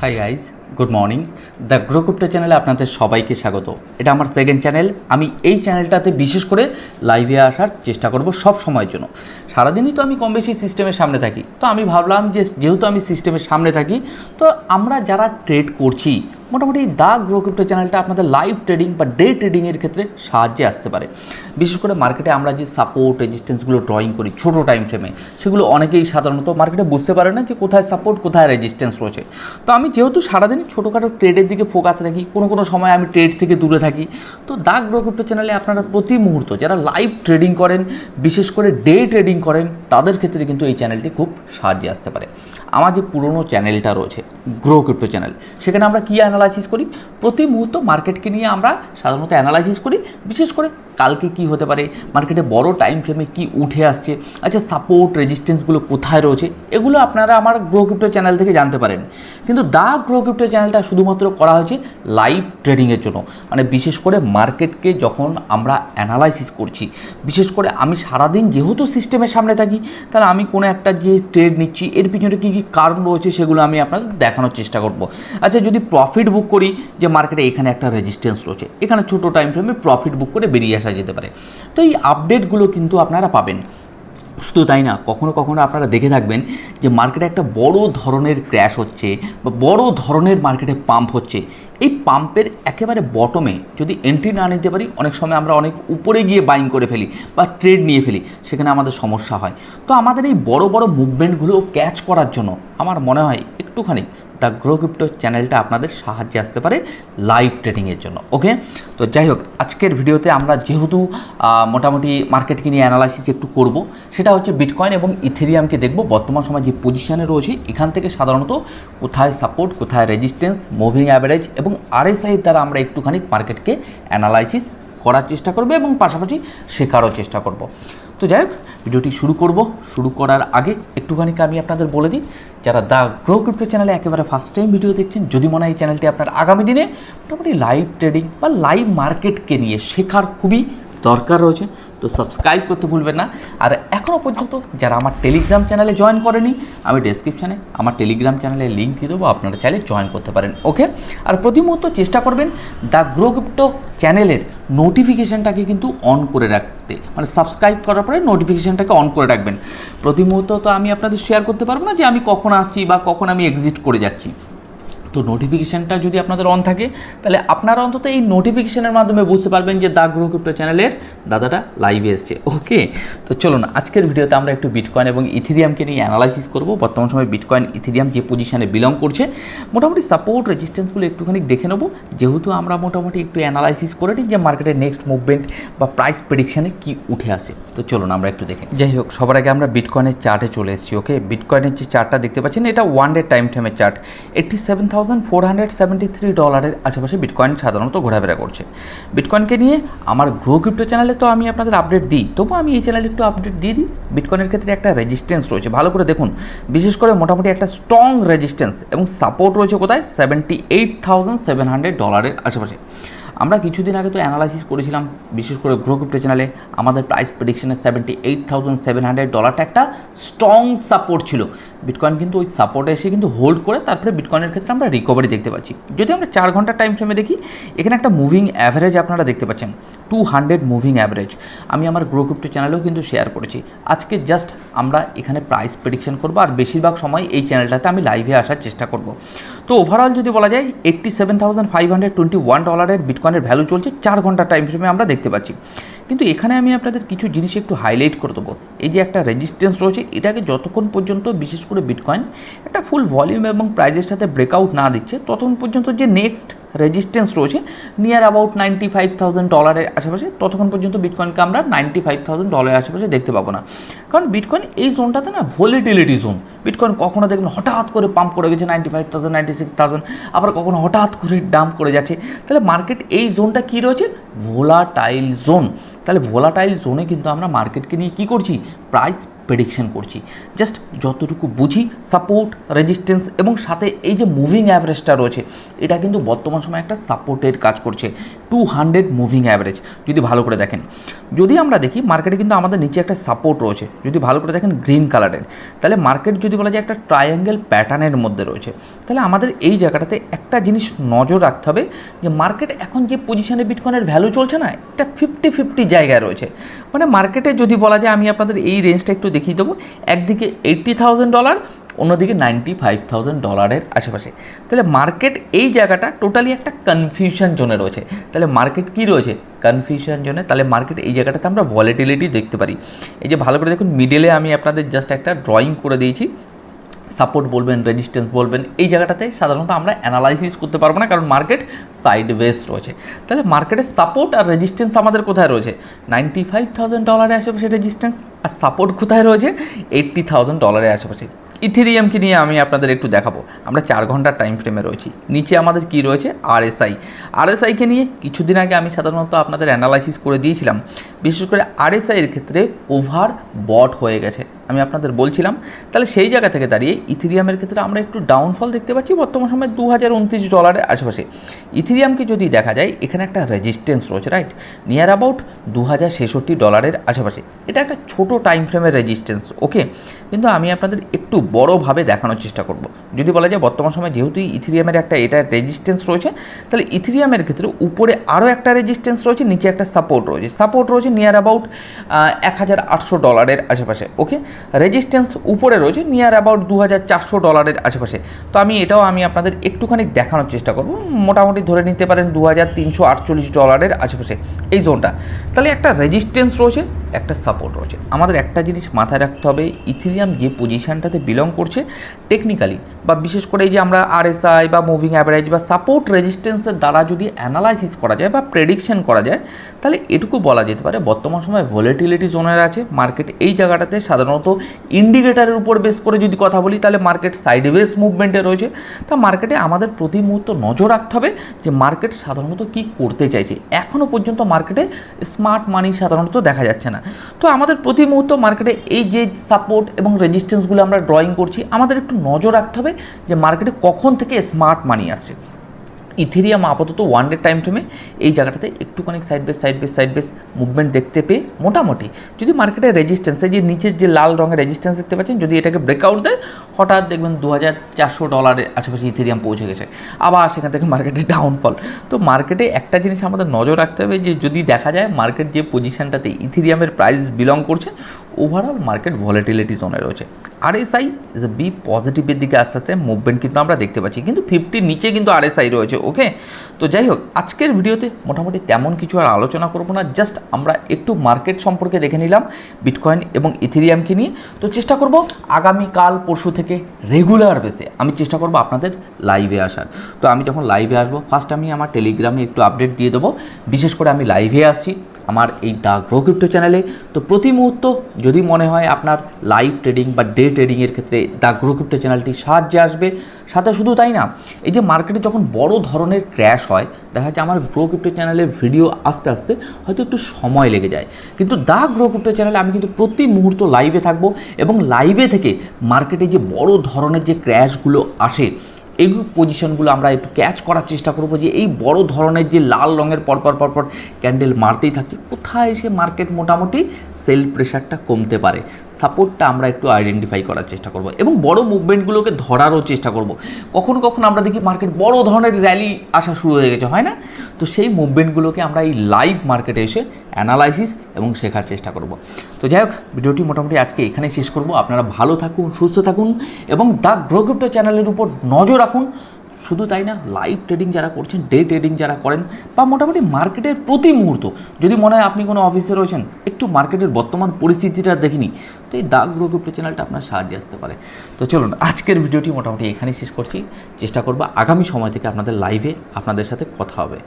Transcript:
Hi guys, good morning. The grow crypto চ্যানেলে আপনাদের সবাইকে স্বাগত। এটা আমার সেকেন্ড চ্যানেল। আমি এই চ্যানেলটাতে বিশেষ করে লাইভে আসার চেষ্টা করব সব সময়ের জন্য। সারাদিনই তো আমি কম বেশি সিস্টেমের সামনে থাকি, তো আমি ভাবলাম যে যেহেতু আমি সিস্টেমের সামনে থাকি, তো আমরা যারা ট্রেড করছি মোটামুটি দ্য গ্রো ক্রিপ্টো চ্যানেলটা আপনাদের লাইভ ট্রেডিং বা ডে ট্রেডিংয়ের ক্ষেত্রে সাহায্যে আসতে পারে। বিশেষ করে মার্কেটে আমরা যে সাপোর্ট রেজিস্ট্যান্সগুলো ড্রয়িং করি ছোটো টাইম ফ্রেমে, সেগুলো অনেকেই সাধারণত মার্কেটে বুঝতে পারে না যে কোথায় সাপোর্ট কোথায় রেজিস্ট্যান্স রয়েছে। তো আমি যেহেতু সারাদিনই ছোটোখাটো ট্রেডের দিকে ফোকাস রাখি, কোনো সময় আমি ট্রেড থেকে দূরে থাকি, তো দ্য গ্রো ক্রিপ্টো চ্যানেলে আপনারা প্রতি মুহূর্ত যারা লাইভ ট্রেডিং করেন, বিশেষ করে ডে ট্রেডিং করেন, তাদের ক্ষেত্রে কিন্তু এই চ্যানেলটি খুব সাহায্যে আসতে পারে। আমার যে পুরনো চ্যানেলটা রয়েছে গ্রো ক্রিপ্টো চ্যানেল, সেখানে আমরা কী অ্যানালাইসিস করি, প্রতি মুহূর্ত মার্কেটকে নিয়ে আমরা সাধারণত অ্যানালাইসিস করি। বিশেষ করে কালকে কি হতে পারে, মার্কেটে বড় টাইম ফ্রেমে কি উঠে আসছে, আচ্ছা সাপোর্ট রেজিস্ট্যান্সগুলো কোথায় রয়েছে, এগুলো আপনারা আমার গ্রো ক্রিপ্টো চ্যানেল থেকে জানতে পারেন। কিন্তু দ্য গ্রো ক্রিপ্টো চ্যানেলটা শুধুমাত্র করা হয়েছে লাইভ ট্রেডিংয়ের জন্য, মানে বিশেষ করে মার্কেটকে যখন আমরা অ্যানালাইসিস করছি, বিশেষ করে আমি সারাদিন যেহেতু সিস্টেমের সামনে থাকি, তাহলে আমি কোনো একটা যে ট্রেড নিচ্ছি এর পিছনে কী কী কারণ রয়েছে সেগুলো আমি আপনাদের দেখানোর চেষ্টা করব। আচ্ছা, যদি প্রফিট বুক করি, যে মার্কেটে এখানে একটা রেজিস্ট্যান্স রয়েছে, এখানে ছোটো টাইম ফ্রেমে প্রফিট বুক করে বেরিয়ে আসা যেতে পারে। তো এই আপডেটগুলো কিন্তু আপনারা পাবেন। শুধু তাই না, কখনো আপনারা দেখে থাকবেন যে মার্কেটে একটা বড় ধরনের ক্র্যাশ হচ্ছে বা বড় ধরনের মার্কেটে পাম্প হচ্ছে। এই পাম্পের একেবারে বটমে যদি এন্ট্রি না নিতে পারি, অনেক সময় আমরা অনেক উপরে গিয়ে বাইং করে ফেলি বা ট্রেড নিয়ে ফেলি, সেখানে আমাদের সমস্যা হয়। তো আমাদের এই বড় মুভমেন্টগুলো ক্যাচ করার জন্য আমার মনে হয় একটুখানি দ্য গ্রো ক্রিপ্টো চ্যানেলটা আপনাদের সাহায্যে আসতে পারে লাইভ ট্রেডিংয়ের জন্য। ওকে, তো যাই হোক, আজকের ভিডিওতে আমরা যেহেতু মোটামুটি মার্কেটকে নিয়ে অ্যানালাইসিস একটু করব, সেটা হচ্ছে বিটকয়েন এবং ইথেরিয়ামকে দেখব বর্তমান সময় যে পজিশানে রয়েছে, এখান থেকে সাধারণত কোথায় সাপোর্ট, কোথায় রেজিস্ট্যান্স, মুভিং অ্যাভারেজ এবং আরএসআইয়ের দ্বারা আমরা একটুখানি মার্কেটকে অ্যানালাইসিস করার চেষ্টা করব এবং পাশাপাশি শেখারও চেষ্টা করব। তো যাই হোক, ভিডিওটি শুরু করার আগে একটুখানি আমি আপনাদের বলে দিই, যারা দ্য গ্রো ক্রিপ্টো চ্যানেলে একেবারে ফার্স্ট টাইম ভিডিও দেখছেন, যদি মনে হয় এই চ্যানেলটি আপনার আগামী দিনে মোটামুটি লাইভ ট্রেডিং বা লাইভ মার্কেটকে নিয়ে শেখার খুবই দরকার রয়েছে, তো সাবস্ক্রাইব করতে ভুলবেন না। আর এখনও পর্যন্ত যারা আমার টেলিগ্রাম চ্যানেলে জয়েন করেনি, আমি ডেসক্রিপশানে আমার টেলিগ্রাম চ্যানেলের লিঙ্ক দিয়ে দেবো, আপনারা চাইলে জয়েন করতে পারেন। ওকে, আর প্রতি মুহূর্ত চেষ্টা করবেন দ্য গ্রো ক্রিপ্টো চ্যানেলের নোটিফিকেশানটাকে কিন্তু অন করে রাখতে, মানে সাবস্ক্রাইব করার পরে নোটিফিকেশানটাকে অন করে রাখবেন। প্রতি মুহূর্ত তো আমি আপনাদের শেয়ার করতে পারবো না যে আমি কখন আসছি বা কখন আমি এক্সিট করে যাচ্ছি। তো নোটিফিকেশানটা যদি আপনাদের অন থাকে, তাহলে আপনারা অন্তত এই নোটিফিকেশানের মাধ্যমে বুঝতে পারবেন যে দ্য গ্রো ক্রিপ্টো চ্যানেলের দাদাটা লাইভে এসছে। ওকে, তো চলুন আজকের ভিডিওতে আমরা একটু বিটকয়েন এবং ইথেরিয়ামকে নিয়ে অ্যানালাইসিস করব। বর্তমান সময় বিটকয়েন ইথেরিয়াম যে পজিশানে বিলং করছে, মোটামুটি সাপোর্ট রেজিস্ট্যান্সগুলো একটুখানি দেখে নেব, যেহেতু আমরা মোটামুটি একটু অ্যানালাইসিস করে নিই যে মার্কেটের নেক্সট মুভমেন্ট বা প্রাইস প্রেডিকশানে কি উঠে আসে। তো চলুন আমরা একটু দেখে। যাই হোক, সবার আগে আমরা বিটকয়েনের চার্টে চলে এসেছি। ওকে, বিটকয়েনের যে চার্টটা দেখতে পাচ্ছেন, এটা ওয়ান ডে টাইম ফ্রেমের চার্ট। 87,473 ডলারের আশেপাশে বিটকয়েন সাধারণত ঘোরাফেরা করছে। বিটকয়েনকে নিয়ে আমার গ্রো ক্রিপ্টো চ্যানেলে তো আমি আপনাদের আপডেট দিই, তবু আমি এই চ্যানেলে একটু আপডেট দিয়ে দিই। বিটকয়েনের ক্ষেত্রে একটা রেজিস্ট্যান্স রয়েছে, ভালো করে দেখুন, বিশেষ করে মোটামুটি একটা স্ট্রং রেজিস্ট্যান্স এবং সাপোর্ট রয়েছে কোথায়, $78,700 ডলারের আশেপাশে। আমরা কিছুদিন আগে তো অ্যানালাইসিস করেছিলাম, বিশেষ করে গ্রো ক্রিপ্টো চ্যানেলে আমাদের প্রাইস প্রেডিকশনে $78,700 ডলারটা একটা স্ট্রং সাপোর্ট ছিল। বিটকয়েন কিন্তু ওই সাপোর্টে এসে কিন্তু হোল্ড করে তারপরে বিটকয়েনের ক্ষেত্রে আমরা রিকভারি দেখতে পাচ্ছি। যদি আমরা 4 ঘন্টার টাইম ফ্রেমে দেখি, এখানে একটা মুভিং অ্যাভারেজ আপনারা দেখতে পাচ্ছেন, 200 মুভিং অ্যাভারেজ। আমি আমার গ্রো ক্রিপ্টো চ্যানেলেও কিন্তু শেয়ার করেছি। আজকে জাস্ট আমরা এখানে প্রাইস প্রেডিকশন করবো, আর বেশিরভাগ সময় এই চ্যানেলটাতে আমি লাইভে আসার চেষ্টা করব। তো ওভারঅল যদি বলা যায়, $87,521 ডলারের বিটকয়েনের ভ্যালু চলছে 4 ঘন্টার টাইম ফ্রেমে আমরা দেখতে পাচ্ছি। কিন্তু এখানে আমি আপনাদের কিছু জিনিস একটু হাইলাইট করে দেবো। এই যে একটা রেজিস্ট্যান্স রয়েছে, এটাকে যতক্ষণ পর্যন্ত বিশেষ করে বিটকয়েন একটা ফুল ভলিউম এবং প্রাইজের সাথে ব্রেকআউট না দিচ্ছে, ততক্ষণ পর্যন্ত যে নেক্সট রেজিস্ট্যান্স রয়েছে নিয়ার অ্যাবাউট $95,000 আশেপাশে, ততক্ষণ পর্যন্ত বিটকয়েনকে আমরা $95,000 আশেপাশে দেখতে পাবো না। কারণ বিটকয়েন এই জোনটাতে না ভলিটিলিটি জোন। বিটকয়েন কখনো দেখবেন হঠাৎ করে পাম্প করে গেছে 95,000, 96,000, আবার কখনো হঠাৎ করে ডাম্প করে যাচ্ছে। তাহলে মার্কেট এই জোনটা কী রয়েছে, ভোলাটাইল জোন। তাহলে ভোলাটাইল জোনে কিন্তু আমরা মার্কেটকে নিয়ে কী করছি, প্রাইস প্রেডিকশন করছি, জাস্ট যতটুকু বুঝি সাপোর্ট রেজিস্ট্যান্স এবং সাথে এই যে মুভিং অ্যাভারেজটা রয়েছে এটা কিন্তু বর্তমান সময়ে একটা সাপোর্টের কাজ করছে 200 মুভিং অ্যাভারেজ। যদি ভালো করে দেখেন, যদি আমরা দেখি মার্কেটে কিন্তু আমাদের নিচে একটা সাপোর্ট রয়েছে, যদি ভালো করে দেখেন গ্রিন কালারের, তাহলে মার্কেট যদি বলা যায় একটা ট্রায়াঙ্গেল প্যাটার্নের মধ্যে রয়েছে, তাহলে আমাদের এই জায়গাটাতে একটা জিনিস নজর রাখতে হবে যে মার্কেট এখন যে পজিশনে বিটকয়েনের ভ্যালু চলছে না, এটা 50-50 জায়গায় রয়েছে। মানে মার্কেটে যদি বলা যায়, আমি আপনাদের এই রেঞ্জটা একটু দেখিয়ে দেবো, একদিকে $80,000, অন্যদিকে $95,000 আশেপাশে। তাহলে মার্কেট এই জায়গাটা টোটালি একটা কনফিউশন জোনে রয়েছে। তাহলে মার্কেট কি রয়েছে? কনফিউশন জোনে। তাহলে মার্কেট এই জায়গাটাতে আমরা ভলিটিলিটি দেখতে পারি। এই যে ভালো করে দেখুন, মিডলে আমি আপনাদের জাস্ট একটা ড্রয়িং করে দিয়েছি, সাপোর্ট বলবেন রেজিস্ট্যান্স বলবেন, এই জায়গাটাতে সাধারণত আমরা অ্যানালাইসিস করতে পারবো না, কারণ মার্কেট সাইড ওয়েজ রয়েছে। তাহলে মার্কেটের সাপোর্ট আর রেজিস্ট্যান্স আমাদের কোথায় রয়েছে? $95,000 আশেপাশে রেজিস্ট্যান্স, আর সাপোর্ট কোথায় রয়েছে? $80,000 আশেপাশে। ইথেরিয়ামকে নিয়ে আমি আপনাদের একটু দেখাবো। আমরা 4 ঘন্টার টাইম ফ্রেমে রয়েছি। নিচে আমাদের কি রয়েছে? আরএসআইকে নিয়ে কিছুদিন আগে আমি সাধারণত আপনাদের অ্যানালাইসিস করে দিয়েছিলাম। বিশেষ করে আরএসআইয়ের ক্ষেত্রে ওভার বট হয়ে গেছে, আমি আপনাদের বলছিলাম। তাহলে সেই জায়গা থেকে দাঁড়িয়ে ইথেরিয়ামের ক্ষেত্রে আমরা একটু ডাউনফল দেখতে পাচ্ছি বর্তমান সময় $2029 আশেপাশে। ইথেরিয়ামকে যদি দেখা যায়, এখানে একটা রেজিস্ট্যান্স রয়েছে, রাইট, নিয়ার অ্যাবাউট $2066 আশেপাশে। এটা একটা ছোট টাইম ফ্রেমের রেজিস্ট্যান্স, ওকে। কিন্তু আমি আপনাদের একটু বড়োভাবে দেখানোর চেষ্টা করব। যদি বলা যায় বর্তমান সময় যেহেতু ইথেরিয়ামের একটা এটা রেজিস্ট্যান্স রয়েছে, তাহলে ইথেরিয়ামের ক্ষেত্রে উপরে আরও একটা রেজিস্ট্যান্স রয়েছে, নিচে একটা সাপোর্ট রয়েছে নিয়ার অ্যাবাউট $1,800 আশেপাশে, ওকে। রেজিস্ট্যান্স উপরে রয়েছে নিয়ার অ্যাবাউট $2,400 আশেপাশে। তো এটাও আমি আপনাদের একটুখানি দেখানোর চেষ্টা করব। মোটামুটি ধরে নিতে পারেন $2,348 আশেপাশে এই জোনটা। তাহলে একটা রেজিস্ট্যান্স রয়েছে, একটা সাপোর্ট রয়েছে। আমাদের একটা জিনিস মাথায় রাখতে হবে, ইথেরিয়াম যে পজিশানটাতে বিলং করছে টেকনিক্যালি, বা বিশেষ করে এই যে আমরা আরএসআই বা মুভিং অ্যাভারেজ বা সাপোর্ট রেজিস্ট্যান্সের দ্বারা যদি অ্যানালাইসিস করা যায় বা প্রেডিকশন করা যায়, তাহলে এটুকু বলা যেতে পারে বর্তমান সময় ভলিটিলিটি জোনের আছে মার্কেট। এই জায়গাটাতে সাধারণত ইন্ডিকেটারের উপর বেস করে যদি কথা বলি, তাহলে মার্কেট সাইডওয়েজ মুভমেন্টে রয়েছে। তা মার্কেটে আমাদের প্রতি মুহূর্ত নজর রাখতে হবে যে মার্কেট সাধারণত কী করতে চাইছে। এখনও পর্যন্ত মার্কেটে স্মার্ট মানি সাধারণত দেখা যাচ্ছে না। তো আমাদের প্রতি মুহূর্ত মার্কেটে এই যে সাপোর্ট এবং রেজিস্ট্যান্সগুলো আমরা ড্রয়িং করছি, আমাদের একটু নজর রাখতে হবে যে মার্কেটে কখন থেকে স্মার্ট মানি আসছে। ইথেরিয়াম আপাতত 1 ডে টাইম ফ্রেমে এই জায়গাটাতে একটুখানি সাইড বেস মুভমেন্ট দেখতে পেয়ে মোটামুটি যদি মার্কেটের রেজিস্ট্যান্সে যে নিচের যে লাল রঙের রেজিস্ট্যান্স দেখতে পাচ্ছেন, যদি এটাকে ব্রেকআউট দেয়, হঠাৎ দেখবেন $2,400 আশেপাশে ইথেরিয়াম পৌঁছে গেছে, আবার সেখান থেকে মার্কেটে ডাউনফল। তো মার্কেটে একটা জিনিস আমাদের নজর রাখতে হবে যে যদি দেখা যায় মার্কেট যে পজিশানটাতে ইথেরিয়ামের প্রাইস বিলং করছে, ওভারঅল মার্কেট ভলিটিলিটি জোনে রয়েছে। আরএসআই ইজ এ বি পজিটিভের দিকে আস্তে আস্তে মুভমেন্ট কিন্তু আমরা দেখতে পাচ্ছি, কিন্তু 50 নিচে কিন্তু আরএসআই রয়েছে, ওকে। তো যাই হোক, আজকের ভিডিওতে মোটামুটি তেমন কিছু আর আলোচনা করবো না, জাস্ট আমরা একটু মার্কেট সম্পর্কে দেখে নিলাম বিটকয়েন এবং ইথেরিয়ামকে নিয়ে। তো চেষ্টা করব আগামীকাল পরশু থেকে রেগুলার বেসে আমি চেষ্টা করব আপনাদের লাইভে আসার। তো আমি যখন লাইভে আসবো, ফার্স্ট আমি আমার টেলিগ্রামে একটু আপডেট দিয়ে দেবো। বিশেষ করে আমি লাইভে আসছি আমার এই দ্য গ্রো ক্রিপ্টো চ্যানেলে। তো প্রতি মুহূর্ত যদি মনে হয় আপনার লাইভ ট্রেডিং বা ডে ট্রেডিংয়ের ক্ষেত্রে দ্য গ্রো ক্রিপ্টো চ্যানেলটি সাহায্যে আসবে। সাথে শুধু তাই না, এই যে মার্কেটে যখন বড় ধরনের ক্র্যাশ হয়, দেখা যাচ্ছে আমার গ্রো ক্রিপ্টো চ্যানেলের ভিডিও আসতে আসতে হয়তো একটু সময় লেগে যায়, কিন্তু দ্য গ্রো ক্রিপ্টো চ্যানেলে আমি কিন্তু প্রতি মুহূর্ত লাইভে থাকবো এবং লাইভে থেকে মার্কেটে যে বড় ধরনের যে ক্র্যাশগুলো আসে, এই পজিশনগুলো আমরা একটু ক্যাচ করার চেষ্টা করবো, যে এই বড় ধরনের যে লাল রঙের পরপর ক্যান্ডেল মারতেই থাকছে, কোথায় এসে মার্কেট মোটামুটি সেল প্রেশারটা কমতে পারে, সাপোর্টটা আমরা একটু আইডেন্টিফাই করার চেষ্টা করব এবং বড় মুভমেন্টগুলোকে ধরারও চেষ্টা করব। কখনো কখনো আমরা দেখি মার্কেট বড় ধরনের র্যালি আসা শুরু হয়ে গেছে, হয় না? তো সেই মুভমেন্টগুলোকে আমরা এই লাইভ মার্কেটে এসে অ্যানালাইসিস এবং শেখার চেষ্টা করব। তো যাই হোক, ভিডিওটি মোটামুটি আজকে এখানেই শেষ করব। আপনারা ভালো থাকুন, সুস্থ থাকুন এবং দ্য গ্রো ক্রিপ্টো চ্যানেলের উপর নজর রাখুন। শুধু তাই না, লাইভ ট্রেডিং যারা করছেন, ডে ট্রেডিং যারা করেন, বা মোটামুটি মার্কেটের প্রতি মুহূর্ত যদি মনে হয় আপনি কোনো অফিসে রয়েছেন, একটু মার্কেটের বর্তমান পরিস্থিতিটা দেখিনি, তো এই দ্য গ্রো ক্রিপ্টো চ্যানেলটা আপনার সাহায্যে আসতে পারে। তো চলুন, আজকের ভিডিওটি মোটামুটি এখানেই শেষ করছি। চেষ্টা করব আগামী সময় থেকে আপনাদের লাইভে আপনাদের সাথে কথা হবে।